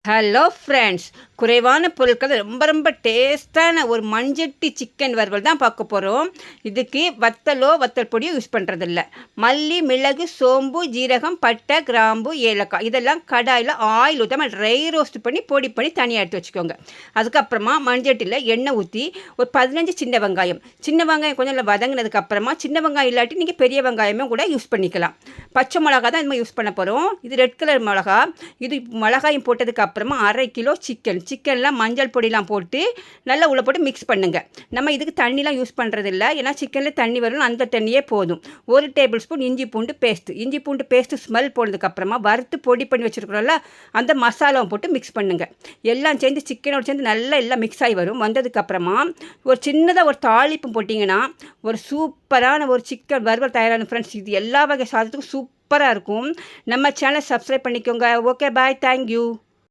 Hello friends, குறைவான பொருட்கள் ரொம்ப ரொம்ப டேஸ்ட்டான ஒரு மண்சட்டி சிக்கன் வறுவல் தான் பார்க்க போகிறோம். இதுக்கு வத்தல் பொடியோ யூஸ் பண்ணுறதில்ல. மல்லி, மிளகு, சோம்பு, ஜீரகம், பட்டை, கிராம்பு, ஏலக்காய் இதெல்லாம் கடாயில் ஆயில் ஊற்றாமல் ட்ரை ரோஸ்ட் பண்ணி பொடி பண்ணி தனியாக எடுத்து வச்சுக்கோங்க. அதுக்கப்புறமா மண்சட்டியில் எண்ணெய் ஊற்றி ஒரு 15 சின்ன வெங்காயம் கொஞ்சம் வதங்கினதுக்கப்புறமா சின்ன வெங்காயம் இல்லாட்டி நீங்கள் பெரிய வெங்காயமே கூட யூஸ் பண்ணிக்கலாம். பச்சை மிளகா தான் இது யூஸ் பண்ண போகிறோம். இது ரெட் கலர் மிளகா. இது மிளகாயும் போட்டதுக்கு அப்புறமா 1/2 கிலோ சிக்கன்லாம் மஞ்சள் பொடிலாம் போட்டு நல்லா உள்ள போட்டு மிக்ஸ் பண்ணுங்கள். நம்ம இதுக்கு தண்ணிலாம் யூஸ் பண்ணுறதில்ல, ஏன்னா சிக்கனில் தண்ணி வரும், அந்த தண்ணியே போதும். 1 டேபிள் ஸ்பூன் இஞ்சி பூண்டு பேஸ்ட்டு ஸ்மெல் போனதுக்கப்புறமா வறுத்து பொடி பண்ணி வச்சுருக்கிறோம்ல, அந்த மசாலாவை போட்டு மிக்ஸ் பண்ணுங்கள். எல்லாம் சேர்ந்து சிக்கனோடு சேர்ந்து நல்லா எல்லாம் மிக்ஸ் ஆகி வந்ததுக்கப்புறமா ஒரு சின்னதாக ஒரு தாளிப்பு போட்டிங்கன்னா ஒரு சூப்பரான ஒரு சிக்கன் வறுவல் தயாரான ஃப்ரெண்ட்ஸ். இது எல்லா வகை சாதத்துக்கும் சூப்பராக இருக்கும். நம்ம சேனலை சப்ஸ்கிரைப் பண்ணிக்கோங்க. ஓகே, பாய், தேங்க்யூ.